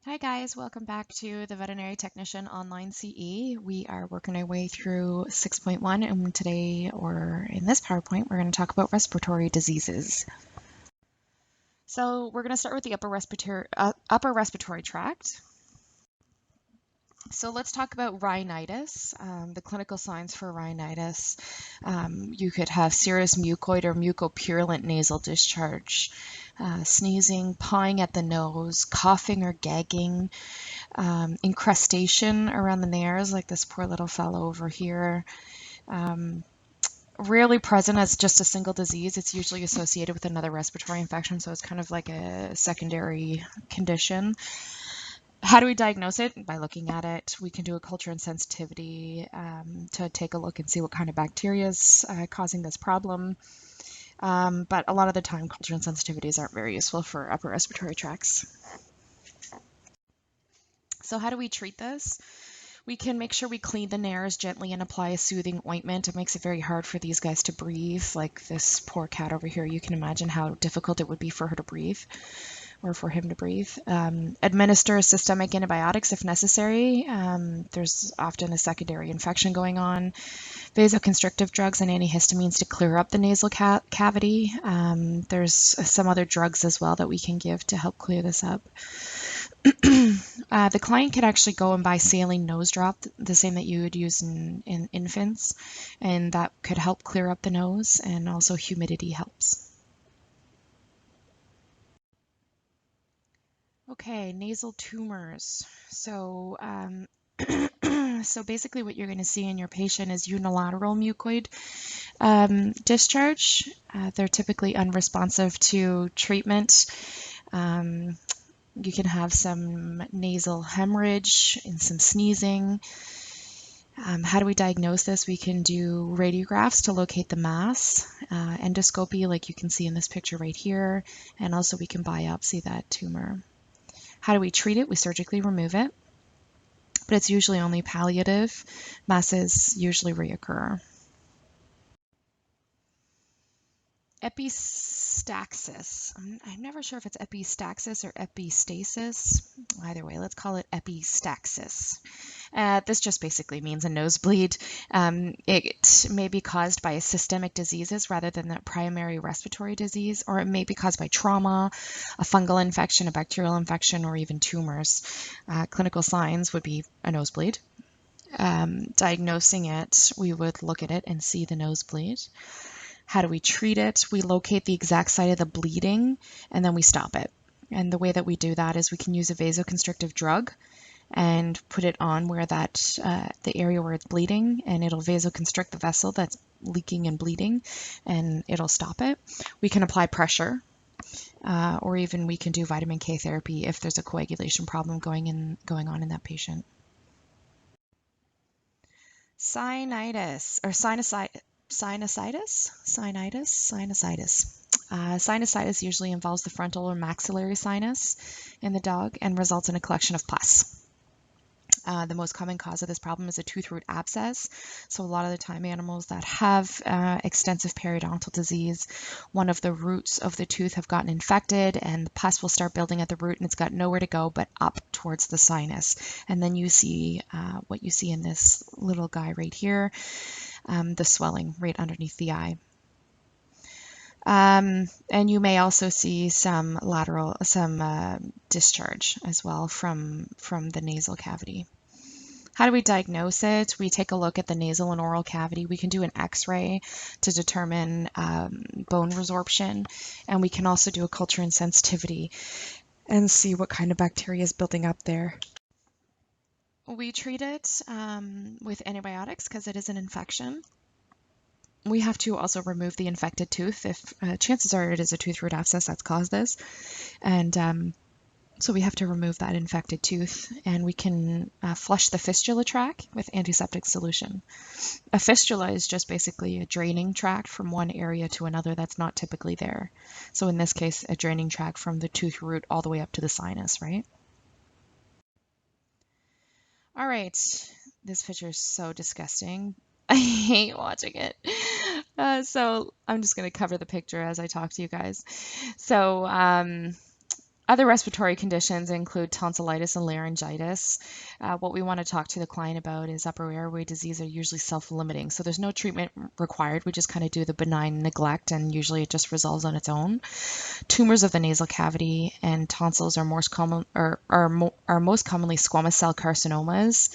Hi guys, welcome back to the Veterinary Technician Online CE. We are working our way through 6.1 and today, or in this PowerPoint, we're going to talk about respiratory diseases. So we're going to start with the upper respiratory tract. So let's talk about rhinitis. The clinical signs for rhinitis. You could have serous mucoid or mucopurulent nasal discharge, sneezing, pawing at the nose, coughing or gagging, incrustation around the nares, like this poor little fellow over here. Rarely present as just a single disease. It's usually associated with another respiratory infection, so it's kind of like a secondary condition. How do we diagnose it? By looking at it. We can do a culture and sensitivity to take a look and see what kind of bacteria is causing this problem. But a lot of the time, culture and sensitivities aren't very useful for upper respiratory tracts. So how do we treat this? We can make sure we clean the nares gently and apply a soothing ointment. It makes it very hard for these guys to breathe. Like this poor cat over here, you can imagine how difficult it would be for her to breathe, or for him to breathe. Administer systemic antibiotics if necessary. There's often a secondary infection going on. Vasoconstrictive drugs and antihistamines to clear up the nasal cavity. There's some other drugs as well that we can give to help clear this up. The client could actually go and buy saline nose drop, the same that you would use in infants, and that could help clear up the nose, and also humidity helps. Okay, nasal tumors. So, so basically what you're going to see in your patient is unilateral mucoid discharge. They're typically unresponsive to treatment. You can have some nasal hemorrhage and some sneezing. How do we diagnose this? We can do radiographs to locate the mass, endoscopy like you can see in this picture right here, and also we can biopsy that tumor. How do we treat it? We surgically remove it, but it's usually only palliative. Masses usually reoccur. Epistaxis. I'm never sure if it's epistaxis or epistasis. Either way, let's call it epistaxis. This just basically means a nosebleed. It may be caused by systemic diseases rather than that primary respiratory disease, or it may be caused by trauma, a fungal infection, a bacterial infection, or even tumors. Clinical signs would be a nosebleed. Diagnosing it, we would look at it and see the nosebleed. How do we treat it? We locate the exact site of the bleeding and then we stop it. And the way that we do that is we can use a vasoconstrictive drug and put it on where the area where it's bleeding, and it'll vasoconstrict the vessel that's leaking and bleeding, and it'll stop it. We can apply pressure, or even we can do vitamin K therapy if there's a coagulation problem going on in that patient. Sinusitis or sinusitis. Sinusitis usually involves the frontal or maxillary sinus in the dog and results in a collection of pus. The most common cause of this problem is a tooth root abscess. So a lot of the time animals that have extensive periodontal disease, one of the roots of the tooth have gotten infected and the pus will start building at the root and it's got nowhere to go but up towards the sinus. And then you see what you see in this little guy right here, the swelling right underneath the eye. And you may also see some discharge as well from the nasal cavity. How do we diagnose it? We take a look at the nasal and oral cavity. We can do an X-ray to determine bone resorption, and we can also do a culture and sensitivity and see what kind of bacteria is building up there. We treat it with antibiotics because it is an infection. We have to also remove the infected tooth if chances are it is a tooth root abscess that's caused this. And so we have to remove that infected tooth, and we can flush the fistula tract with antiseptic solution. A fistula is just basically a draining tract from one area to another that's not typically there. So in this case, a draining tract from the tooth root all the way up to the sinus, right? All right, this picture is so disgusting. I hate watching it. So I'm just going to cover the picture as I talk to you guys. So Other respiratory conditions include tonsillitis and laryngitis. What we want to talk to the client about is upper airway disease are usually self-limiting. So there's no treatment required. We just kind of do the benign neglect and usually it just resolves on its own. Tumors of the nasal cavity and tonsils are most commonly squamous cell carcinomas.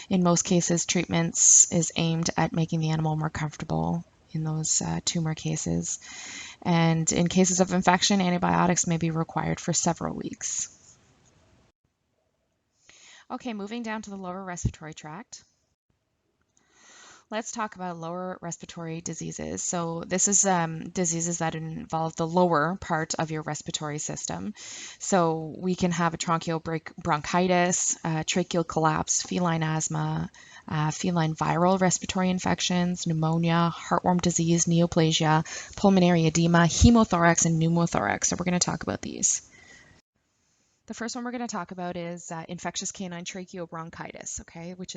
In most cases, treatments is aimed at making the animal more comfortable in those tumor cases. And in cases of infection, antibiotics may be required for several weeks. Okay, moving down to the lower respiratory tract. Let's talk about lower respiratory diseases. So this is diseases that involve the lower part of your respiratory system. So we can have a tracheal bronchitis, tracheal collapse, feline asthma, feline viral respiratory infections, pneumonia, heartworm disease, neoplasia, pulmonary edema, hemothorax, and pneumothorax. So we're going to talk about these. The first one we're going to talk about is infectious canine tracheobronchitis, okay, which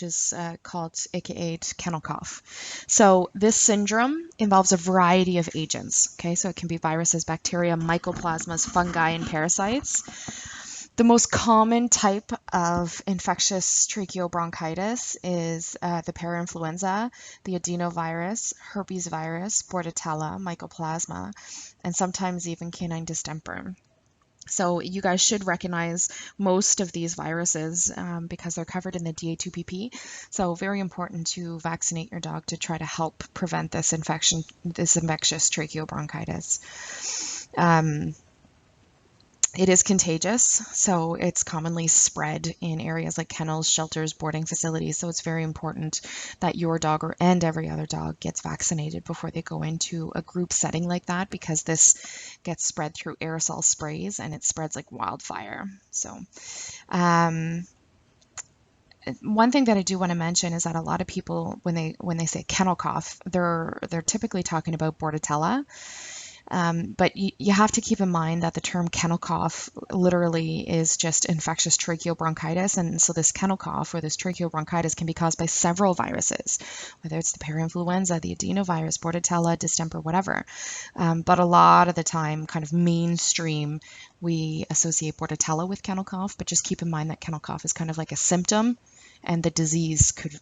is called AKA kennel cough. So this syndrome involves a variety of agents, okay, so it can be viruses, bacteria, mycoplasmas, fungi, and parasites. The most common type of infectious tracheobronchitis is the parainfluenza, the adenovirus, herpes virus, bordetella, mycoplasma, and sometimes even canine distemper. So you guys should recognize most of these viruses because they're covered in the DA2PP. So very important to vaccinate your dog to try to help prevent this infection, this infectious tracheobronchitis. It is contagious, so it's commonly spread in areas like kennels, shelters, boarding facilities. So it's very important that your dog and every other dog gets vaccinated before they go into a group setting like that, because this gets spread through aerosol sprays and it spreads like wildfire. So one thing that I do want to mention is that a lot of people, when they say kennel cough, they're typically talking about bordetella. But you have to keep in mind that the term kennel cough literally is just infectious tracheobronchitis. And so this kennel cough or this tracheobronchitis can be caused by several viruses, whether it's the parainfluenza, the adenovirus, bordetella, distemper, whatever. But a lot of the time, kind of mainstream, we associate bordetella with kennel cough, but just keep in mind that kennel cough is kind of like a symptom, and the disease could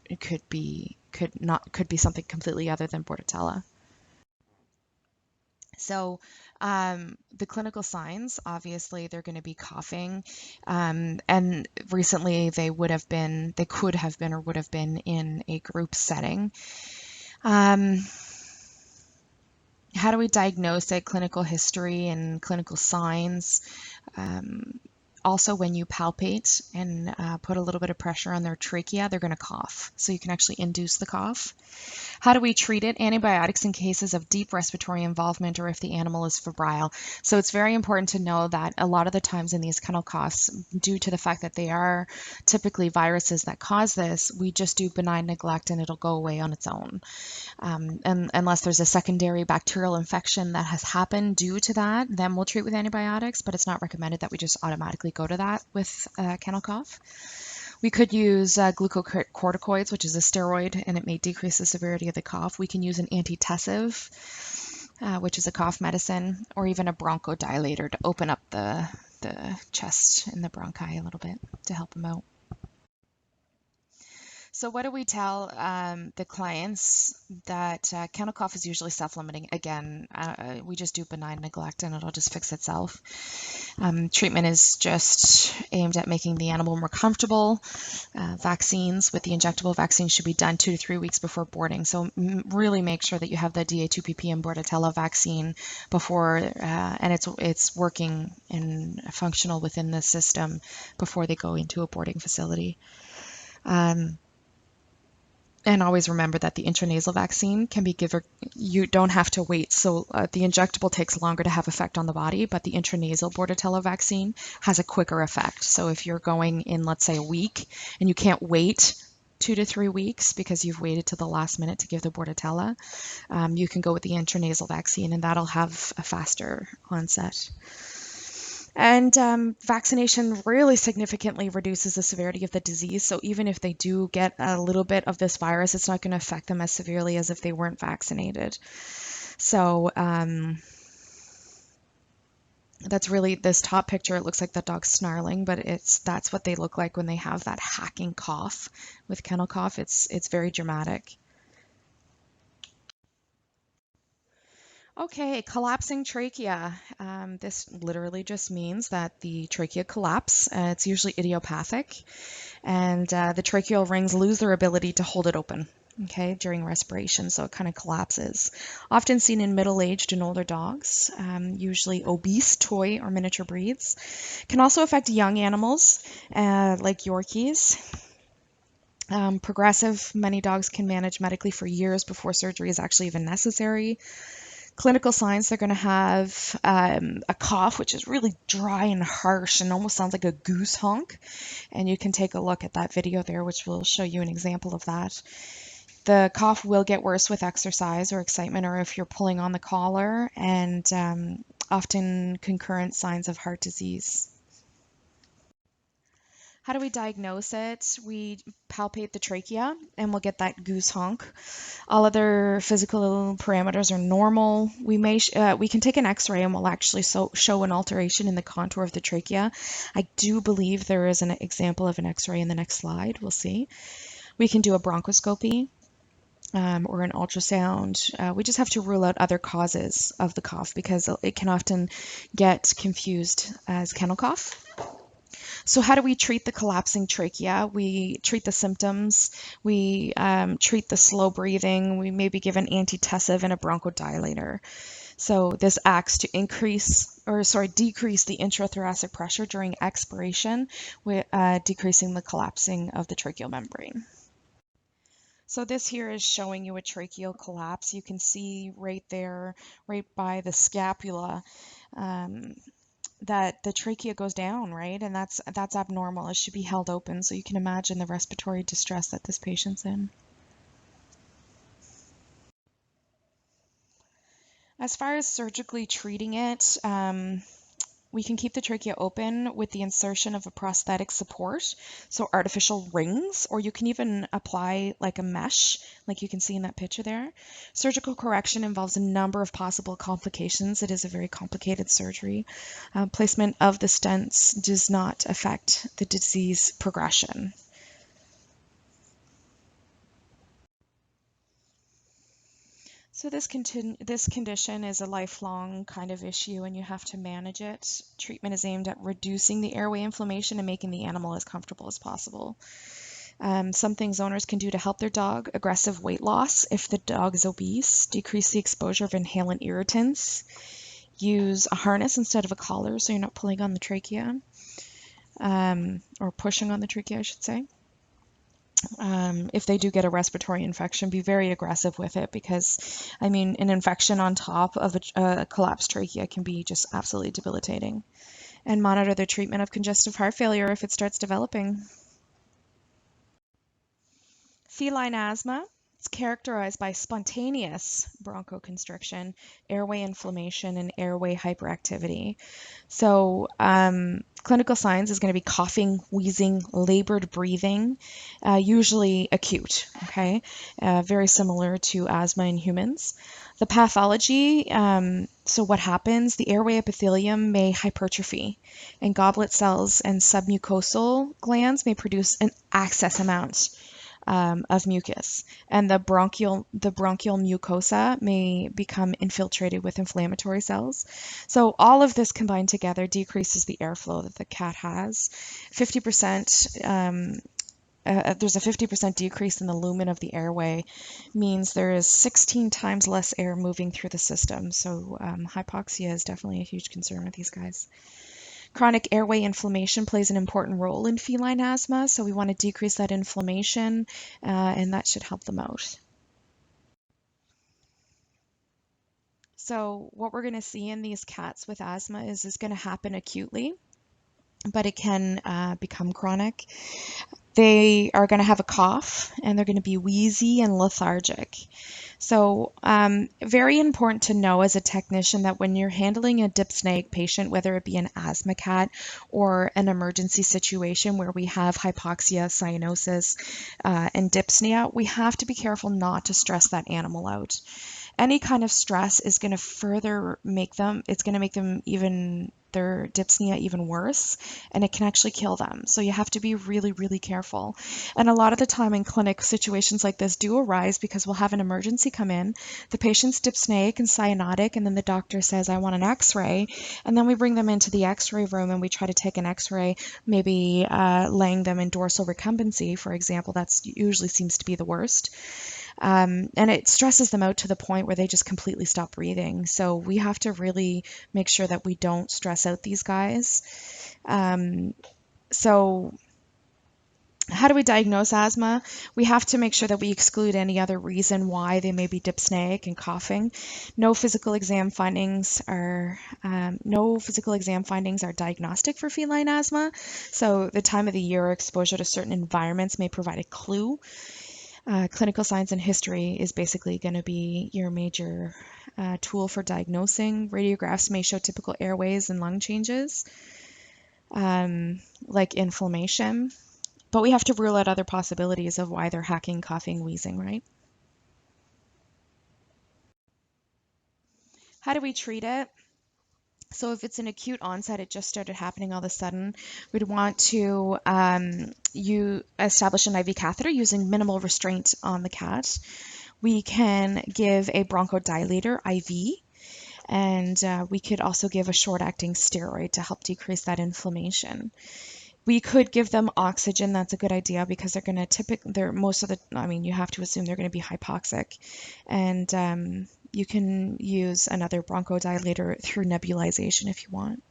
be something completely other than bordetella. So the clinical signs, obviously, they're going to be coughing, and recently they could have been or would have been in a group setting. How do we diagnose it? Clinical history and clinical signs. Also, when you palpate and put a little bit of pressure on their trachea, they're going to cough. So you can actually induce the cough. How do we treat it? Antibiotics in cases of deep respiratory involvement or if the animal is febrile. So it's very important to know that a lot of the times in these kennel coughs, due to the fact that they are typically viruses that cause this, we just do benign neglect and it'll go away on its own. And unless there's a secondary bacterial infection that has happened due to that, then we'll treat with antibiotics, but it's not recommended that we just automatically go to that with kennel cough. We could use glucocorticoids, which is a steroid, and it may decrease the severity of the cough. We can use an antitussive, which is a cough medicine, or even a bronchodilator to open up the chest and the bronchi a little bit to help them out. So what do we tell the clients? That kennel cough is usually self-limiting. Again, we just do benign neglect and it'll just fix itself. Treatment is just aimed at making the animal more comfortable. Vaccines with the injectable vaccine should be done 2 to 3 weeks before boarding. So really make sure that you have the DA2PP and bordetella vaccine before, and it's working and functional within the system before they go into a boarding facility. And always remember that the intranasal vaccine can be given, you don't have to wait. So the injectable takes longer to have effect on the body, but the intranasal bordetella vaccine has a quicker effect. So if you're going in, let's say, a week, and you can't wait 2 to 3 weeks because you've waited to the last minute to give the bordetella, you can go with the intranasal vaccine, and that'll have a faster onset. And vaccination really significantly reduces the severity of the disease. So even if they do get a little bit of this virus, it's not going to affect them as severely as if they weren't vaccinated. So That's really this top picture. It looks like the dog's snarling, but that's what they look like when they have that hacking cough with kennel cough. It's very dramatic. Okay, collapsing trachea. This literally just means that the trachea collapse. It's usually idiopathic, and the tracheal rings lose their ability to hold it open, okay, during respiration, so it kind of collapses. Often seen in middle-aged and older dogs, usually obese toy or miniature breeds. Can also affect young animals, like Yorkies. Progressive, many dogs can manage medically for years before surgery is actually even necessary. Clinical signs, they're going to have a cough, which is really dry and harsh and almost sounds like a goose honk. And you can take a look at that video there, which will show you an example of that. The cough will get worse with exercise or excitement, or if you're pulling on the collar, and often concurrent signs of heart disease. How do we diagnose it? We palpate the trachea and we'll get that goose honk. All other physical parameters are normal. We can take an x-ray and we'll actually show an alteration in the contour of the trachea. I do believe there is an example of an x-ray in the next slide. We'll see. We can do a bronchoscopy or an ultrasound. We just have to rule out other causes of the cough because it can often get confused as kennel cough. So how do we treat the collapsing trachea? We treat the symptoms, we treat the slow breathing, we maybe give an antitussive and a bronchodilator. So this acts to decrease the intrathoracic pressure during expiration, with decreasing the collapsing of the tracheal membrane. So this here is showing you a tracheal collapse. You can see right there, right by the scapula, that the trachea goes down, right? And that's abnormal. It should be held open. So you can imagine the respiratory distress that this patient's in. As far as surgically treating it, we can keep the trachea open with the insertion of a prosthetic support, so artificial rings, or you can even apply like a mesh, like you can see in that picture there. Surgical correction involves a number of possible complications. It is a very complicated surgery. Placement of the stents does not affect the disease progression. So this condition is a lifelong kind of issue and you have to manage it. Treatment is aimed at reducing the airway inflammation and making the animal as comfortable as possible. Some things owners can do to help their dog: aggressive weight loss if the dog is obese, decrease the exposure of inhalant irritants, use a harness instead of a collar so you're not pulling on the trachea, or pushing on the trachea, I should say. If they do get a respiratory infection, be very aggressive with it because, I mean, an infection on top of a collapsed trachea can be just absolutely debilitating. And monitor the treatment of congestive heart failure if it starts developing. Feline asthma. It's characterized by spontaneous bronchoconstriction, airway inflammation, and airway hyperactivity. So clinical signs is going to be coughing, wheezing, labored breathing, usually acute, okay? Very similar to asthma in humans. The pathology, so what happens, the airway epithelium may hypertrophy, and goblet cells and submucosal glands may produce an excess amount of mucus, and the bronchial mucosa may become infiltrated with inflammatory cells. So all of this combined together decreases the airflow that the cat has. 50%, there's a 50% decrease in the lumen of the airway, means there is 16 times less air moving through the system. So hypoxia is definitely a huge concern with these guys. Chronic airway inflammation plays an important role in feline asthma, so we want to decrease that inflammation, and that should help them out. So what we're going to see in these cats with asthma is going to happen acutely, but it can become chronic. They are going to have a cough, and they're going to be wheezy and lethargic. So very important to know as a technician that when you're handling a dyspneic patient, whether it be an asthma cat or an emergency situation where we have hypoxia, cyanosis, and dyspnea, we have to be careful not to stress that animal out. Any kind of stress is going to further make them, it's going to make them even, their dyspnea even worse, and it can actually kill them. So you have to be really, really careful. And a lot of the time in clinic, situations like this do arise because we'll have an emergency come in, the patient's dyspneic and cyanotic, and then the doctor says, I want an x-ray, and then we bring them into the x-ray room and we try to take an x-ray, maybe laying them in dorsal recumbency, for example. That's usually seems to be the worst. And it stresses them out to the point where they just completely stop breathing. So we have to really make sure that we don't stress out these guys. So how do we diagnose asthma? We have to make sure that we exclude any other reason why they may be dyspneic and coughing. No physical exam findings are diagnostic for feline asthma. So the time of the year or exposure to certain environments may provide a clue. Clinical signs and history is basically going to be your major tool for diagnosing. Radiographs may show typical airways and lung changes, like inflammation, but we have to rule out other possibilities of why they're hacking, coughing, wheezing, right? How do we treat it? So if it's an acute onset, it just started happening all of a sudden, we'd want to you establish an IV catheter using minimal restraint on the cat. We can give a bronchodilator IV, and we could also give a short-acting steroid to help decrease that inflammation. We could give them oxygen. That's a good idea because they're going to you have to assume they're going to be hypoxic. And you can use another bronchodilator through nebulization if you want.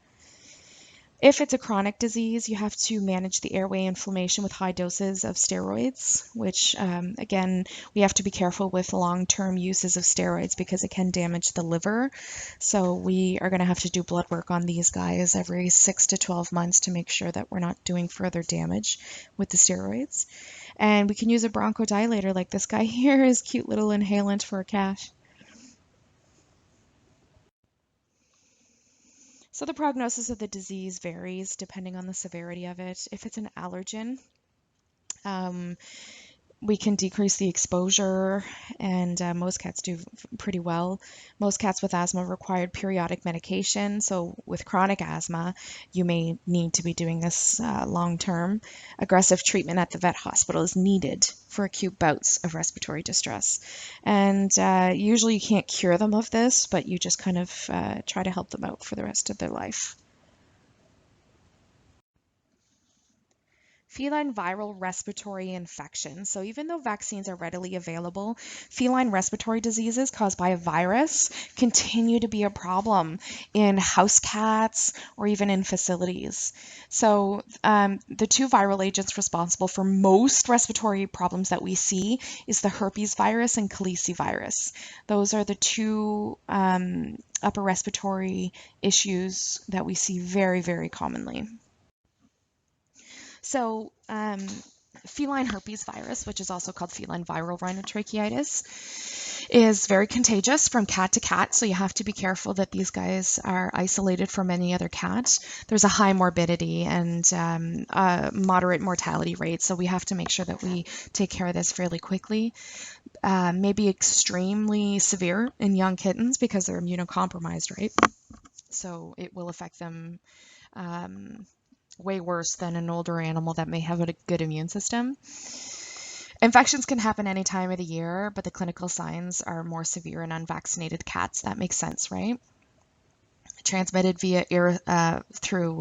If it's a chronic disease, you have to manage the airway inflammation with high doses of steroids, which, again, we have to be careful with long-term uses of steroids because it can damage the liver. So we are going to have to do blood work on these guys every 6 to 12 months to make sure that we're not doing further damage with the steroids. And we can use a bronchodilator like this guy here, is cute little inhalant for a cat. So the prognosis of the disease varies depending on the severity of it. If it's an allergen, we can decrease the exposure, and most cats do pretty well. Most cats with asthma require periodic medication, so with chronic asthma, you may need to be doing this long-term. Aggressive treatment at the vet hospital is needed for acute bouts of respiratory distress. And usually you can't cure them of this, but you just kind of try to help them out for the rest of their life. Feline viral respiratory infection. So even though vaccines are readily available, feline respiratory diseases caused by a virus continue to be a problem in house cats or even in facilities. So the two viral agents responsible for most respiratory problems that we see is the herpes virus and calicivirus. Those are the two upper respiratory issues that we see very, very commonly. So, feline herpes virus, which is also called feline viral rhinotracheitis, is very contagious from cat to cat, so you have to be careful that these guys are isolated from any other cat. There's a high morbidity and moderate mortality rate, so we have to make sure that we take care of this fairly quickly. Maybe extremely severe in young kittens because they're immunocompromised, right? So it will affect them way worse than an older animal that may have a good immune system. Infections can happen any time of the year, but the clinical signs are more severe in unvaccinated cats. That makes sense, right? Transmitted via through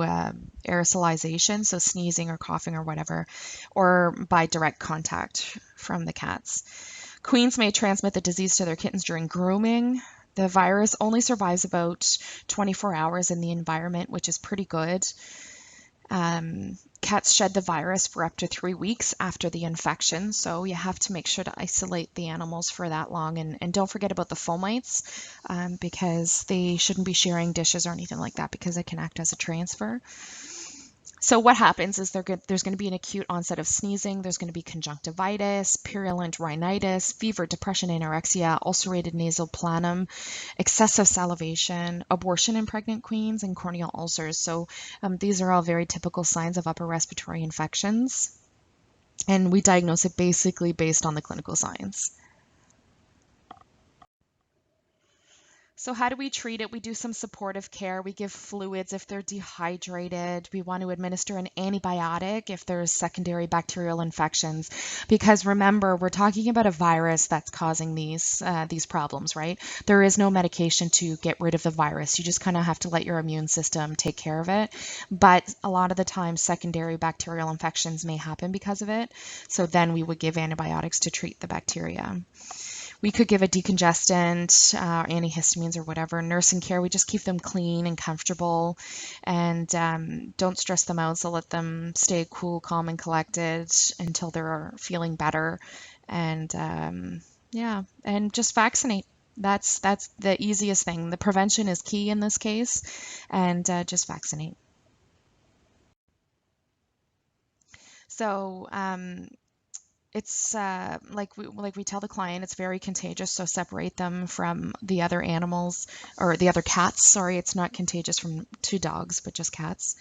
aerosolization, so sneezing or coughing or whatever, or by direct contact from the cats. Queens may transmit the disease to their kittens during grooming. The virus only survives about 24 hours in the environment, which is pretty good. Cats shed the virus for up to 3 weeks after the infection, so you have to make sure to isolate the animals for that long. And don't forget about the fomites, because they shouldn't be sharing dishes or anything like that because it can act as a transfer. So what happens is there's going to be an acute onset of sneezing, there's going to be conjunctivitis, purulent rhinitis, fever, depression, anorexia, ulcerated nasal planum, excessive salivation, abortion in pregnant queens, and corneal ulcers. So these are all very typical signs of upper respiratory infections, and we diagnose it basically based on the clinical signs. So how do we treat it? We do some supportive care. We give fluids if they're dehydrated. We want to administer an antibiotic if there's secondary bacterial infections, because remember, we're talking about a virus that's causing these problems, right? There is no medication to get rid of the virus. You just kind of have to let your immune system take care of it. But a lot of the time, secondary bacterial infections may happen because of it. So then we would give antibiotics to treat the bacteria. We could give a decongestant, antihistamines or whatever. Nursing care, we just keep them clean and comfortable, and don't stress them out. So let them stay cool, calm, and collected until they're feeling better. And yeah, and just vaccinate. That's the easiest thing. The prevention is key in this case, and just vaccinate. So it's like we tell the client, it's very contagious, so separate them from the other animals, or the other cats. Sorry, it's not contagious from to dogs, but just cats.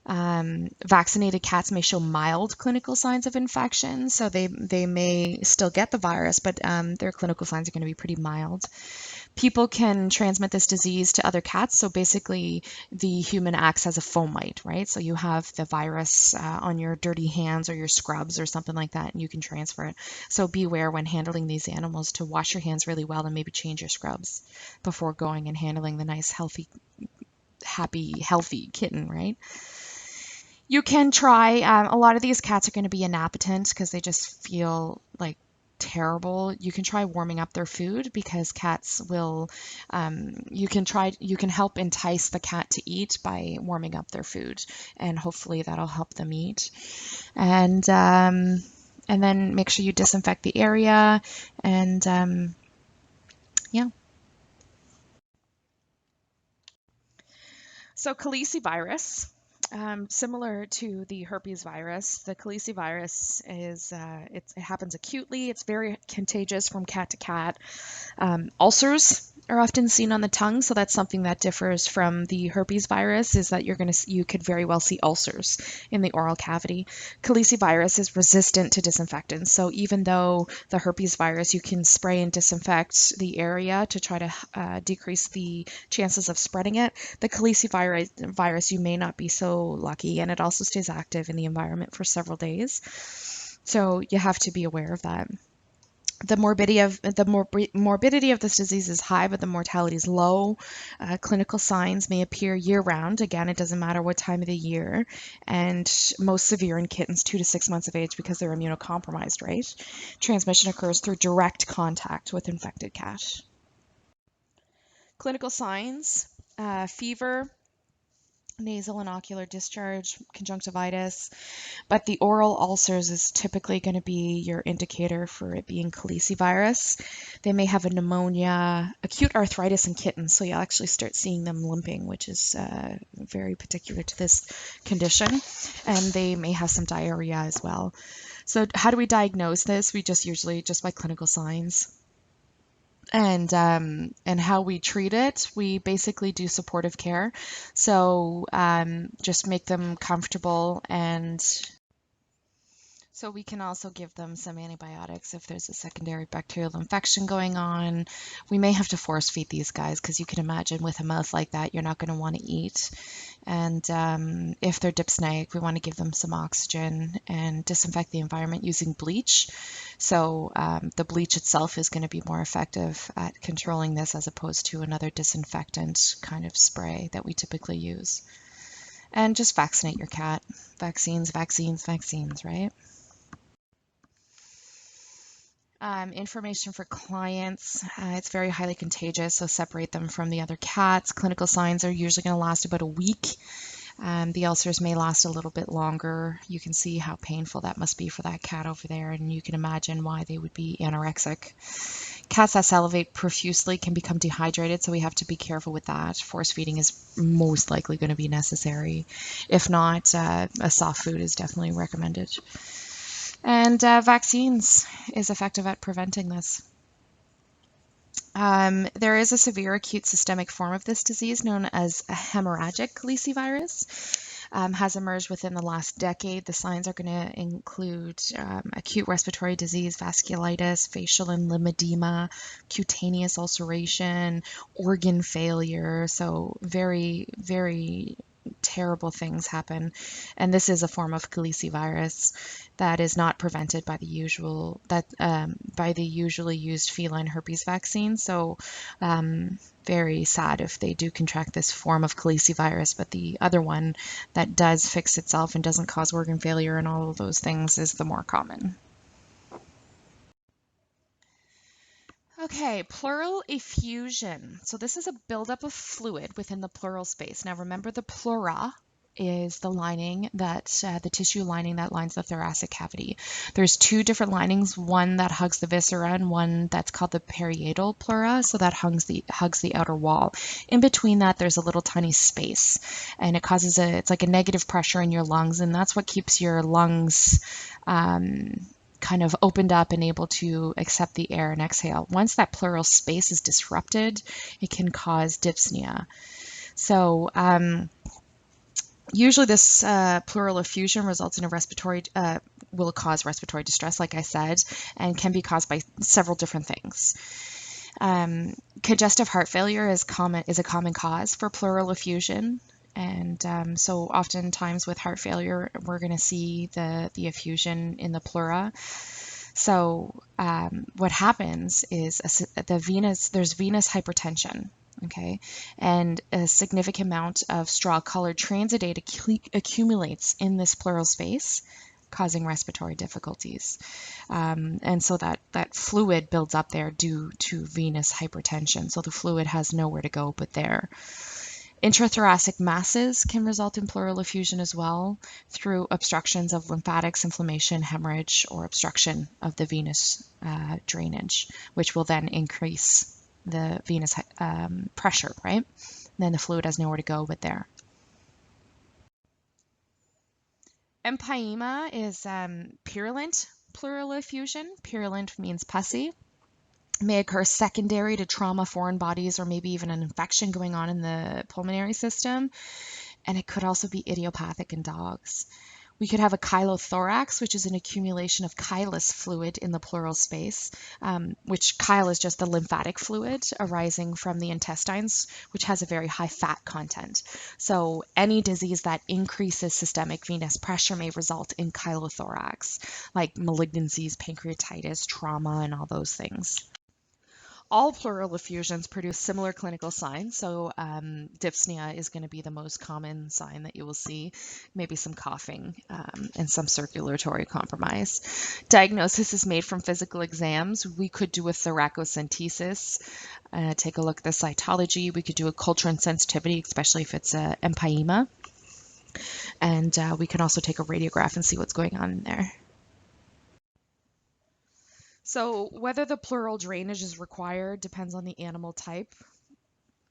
Vaccinated cats may show mild clinical signs of infection, so they may still get the virus, but their clinical signs are going to be pretty mild. People can transmit this disease to other cats. So basically, the human acts as a fomite, right? So you have the virus on your dirty hands or your scrubs or something like that, and you can transfer it. So beware when handling these animals to wash your hands really well and maybe change your scrubs before going and handling the nice, healthy, happy, healthy kitten, right? You can try, a lot of these cats are going to be inappetent because they just feel like terrible. You can try warming up their food, because cats will, you can help entice the cat to eat by warming up their food, and hopefully that'll help them eat. And then make sure you disinfect the area, and yeah. So calicivirus, similar to the herpes virus, the calicivirus it happens acutely. It's very contagious from cat to cat. Ulcers are often seen on the tongue, so that's something that differs from the herpes virus, is that you could very well see ulcers in the oral cavity. Calicivirus is resistant to disinfectants, so even though the herpes virus, you can spray and disinfect the area to try to decrease the chances of spreading it, the calicivirus, you may not be so lucky, and it also stays active in the environment for several days. So you have to be aware of that. The morbidity of this disease is high, but the mortality is low. Clinical signs may appear year-round. Again, it doesn't matter what time of the year, and most severe in kittens 2 to 6 months of age because they're immunocompromised, right? Transmission occurs through direct contact with infected cat. Clinical signs: fever, nasal and ocular discharge, conjunctivitis, but the oral ulcers is typically going to be your indicator for it being calicivirus. They may have a pneumonia, acute arthritis in kittens, so you'll actually start seeing them limping, which is very particular to this condition, and they may have some diarrhea as well. So how do we diagnose this? We usually just by clinical signs. And how we treat it, we basically do supportive care. So just make them comfortable, and so we can also give them some antibiotics if there's a secondary bacterial infection going on. We may have to force feed these guys, because you can imagine with a mouth like that, you're not going to want to eat. And if they're dyspneic, we want to give them some oxygen and disinfect the environment using bleach. So the bleach itself is going to be more effective at controlling this, as opposed to another disinfectant kind of spray that we typically use. And just vaccinate your cat. Vaccines, vaccines, vaccines, right? Information for clients. It's very highly contagious, so separate them from the other cats. Clinical signs are usually going to last about a week. The ulcers may last a little bit longer. You can see how painful that must be for that cat over there, and you can imagine why they would be anorexic. Cats that salivate profusely can become dehydrated, so we have to be careful with that. Force feeding is most likely going to be necessary. If not, a soft food is definitely recommended. And vaccines is effective at preventing this. There is a severe acute systemic form of this disease known as a hemorrhagic calicivirus. has emerged within the last decade. The signs are going to include acute respiratory disease, vasculitis, facial and lymphedema, cutaneous ulceration, organ failure. So very, very terrible things happen. And this is a form of calicivirus that is not prevented by the usually used feline herpes vaccine. So very sad if they do contract this form of calicivirus, but the other one that does fix itself and doesn't cause organ failure and all of those things is the more common. Okay, pleural effusion. So this is a buildup of fluid within the pleural space. Now remember, the pleura is the lining that, the tissue lining that lines the thoracic cavity. There's two different linings, one that hugs the viscera and one that's called the parietal pleura, so that hugs the outer wall. In between that, there's a little tiny space, and it's like a negative pressure in your lungs, and that's what keeps your lungs kind of opened up and able to accept the air and exhale. Once that pleural space is disrupted, it can cause dyspnea. So usually this pleural effusion results in will cause respiratory distress, like I said, and can be caused by several different things. Congestive heart failure is a common cause for pleural effusion. And so oftentimes with heart failure, we're going to see the effusion in the pleura. So what happens is there's venous hypertension, okay, and a significant amount of straw-colored transidate accumulates in this pleural space, causing respiratory difficulties. And so that fluid builds up there due to venous hypertension. So the fluid has nowhere to go but there. Intrathoracic masses can result in pleural effusion as well through obstructions of lymphatics, inflammation, hemorrhage, or obstruction of the venous drainage, which will then increase the venous pressure, right? And then the fluid has nowhere to go but there. Empyema is purulent pleural effusion. Purulent means pussy. May occur secondary to trauma, foreign bodies, or maybe even an infection going on in the pulmonary system. And it could also be idiopathic in dogs. We could have a chylothorax, which is an accumulation of chylous fluid in the pleural space, which chyle is just the lymphatic fluid arising from the intestines, which has a very high fat content. So any disease that increases systemic venous pressure may result in chylothorax, like malignancies, pancreatitis, trauma, and all those things. All pleural effusions produce similar clinical signs, so dyspnea is going to be the most common sign that you will see, maybe some coughing and some circulatory compromise. Diagnosis is made from physical exams. We could do a thoracocentesis, take a look at the cytology. We could do a culture and sensitivity, especially if it's an empyema. And we can also take a radiograph and see what's going on in there. So whether the pleural drainage is required depends on the animal type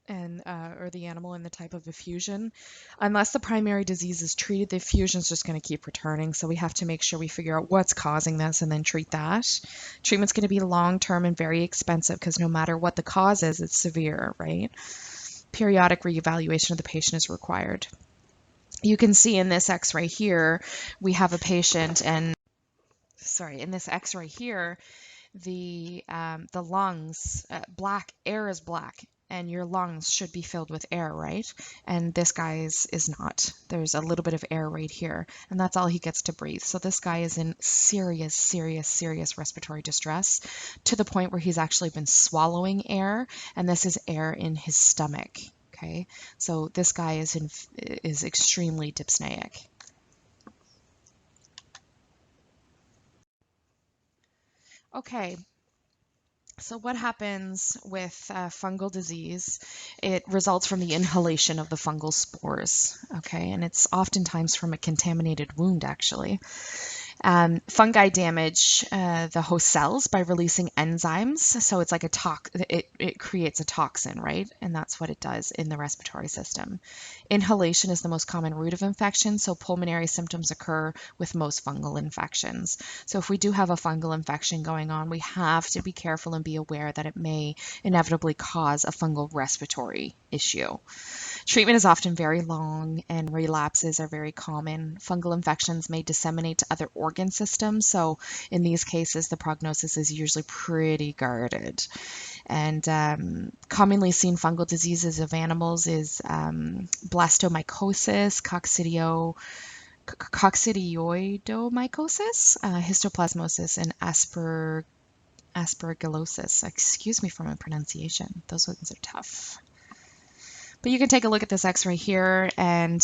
and or the animal and the type of effusion. Unless the primary disease is treated, the effusion is just going to keep returning. So we have to make sure we figure out what's causing this and then treat that. Treatment's going to be long-term and very expensive because no matter what the cause is, it's severe, right? Periodic reevaluation of the patient is required. You can see in this X-ray here, we have a patient, and in this X-ray here, the lungs, air is black, and your lungs should be filled with air, right? And this guy's is not. There's a little bit of air right here, and that's all he gets to breathe. So this guy is in serious, serious, serious respiratory distress to the point where he's actually been swallowing air, and this is air in his stomach. Okay, so this guy is extremely dyspneic. Okay, so what happens with fungal disease? It results from the inhalation of the fungal spores, okay? And it's oftentimes from a contaminated wound, actually. Fungi damage the host cells by releasing enzymes. So it's like it creates a toxin, right? And that's what it does in the respiratory system. Inhalation is the most common route of infection, so pulmonary symptoms occur with most fungal infections. So if we do have a fungal infection going on, we have to be careful and be aware that it may inevitably cause a fungal respiratory issue. Treatment is often very long and relapses are very common. Fungal infections may disseminate to other organ systems, so in these cases the prognosis is usually pretty guarded. And commonly seen fungal diseases of animals is blastomycosis, coccidioidomycosis, histoplasmosis, and aspergillosis. Excuse me for my pronunciation. Those ones are tough. But you can take a look at this x-ray here, and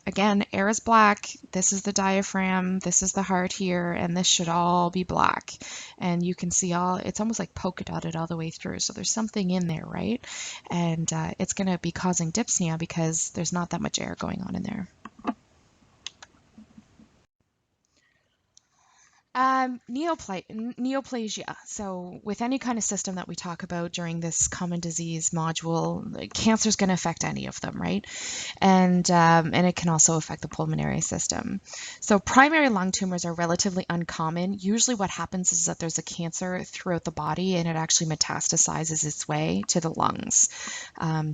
again, air is black. This is the diaphragm, this is the heart here, and this should all be black. And you can see it's almost like polka dotted all the way through. So there's something in there, right? And it's going to be causing dyspnea because there's not that much air going on in there. Neoplasia. So with any kind of system that we talk about during this common disease module, cancer is going to affect any of them, right? And it can also affect the pulmonary system. So primary lung tumors are relatively uncommon. Usually what happens is that there's a cancer throughout the body and it actually metastasizes its way to the lungs.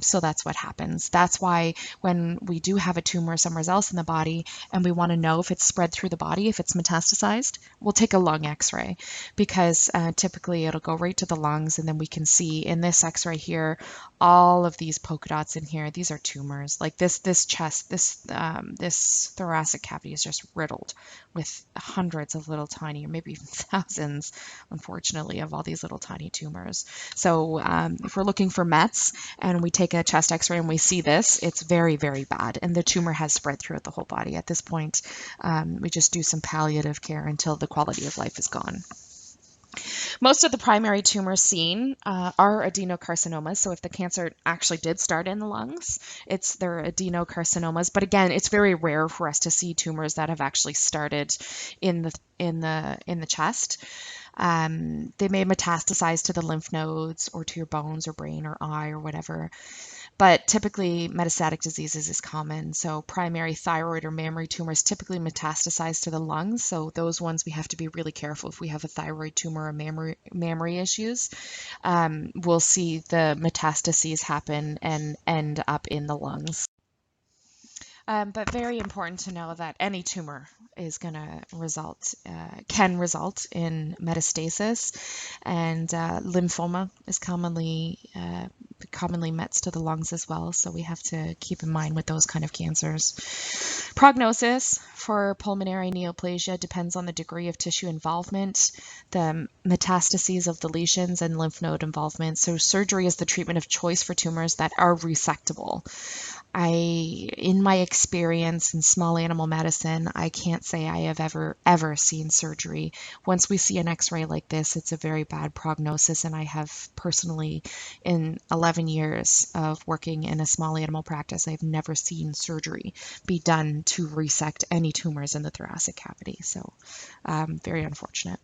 So that's what happens. That's why when we do have a tumor somewhere else in the body and we want to know if it's spread through the body, if it's metastasized, we'll take a lung x-ray because typically it'll go right to the lungs, and then we can see in this x-ray here all of these polka dots in here. These are tumors. Like this chest, this thoracic cavity is just riddled with hundreds of little tiny, or maybe thousands, unfortunately, of all these little tiny tumors. So if we're looking for Mets and we take a chest x-ray and we see this, it's very, very bad, and the tumor has spread throughout the whole body. At this point, we just do some palliative care until the quality of life is gone. Most of the primary tumors seen are adenocarcinomas. So if the cancer actually did start in the lungs, they're adenocarcinomas. But again, it's very rare for us to see tumors that have actually started in the chest. They may metastasize to the lymph nodes or to your bones or brain or eye or whatever. But typically metastatic diseases is common. So primary thyroid or mammary tumors typically metastasize to the lungs. So those ones we have to be really careful. If we have a thyroid tumor or mammary issues, we'll see the metastases happen and end up in the lungs. But very important to know that any tumor is going to can result in metastasis, and lymphoma is commonly mets to the lungs as well. So we have to keep in mind with those kind of cancers. Prognosis for pulmonary neoplasia depends on the degree of tissue involvement, the metastases of the lesions, and lymph node involvement. So surgery is the treatment of choice for tumors that are resectable. In my experience in small animal medicine, I can't say I have ever seen surgery. Once we see an x-ray like this, it's a very bad prognosis, and I have personally, in 11 years of working in a small animal practice, I've never seen surgery be done to resect any tumors in the thoracic cavity. So very unfortunate.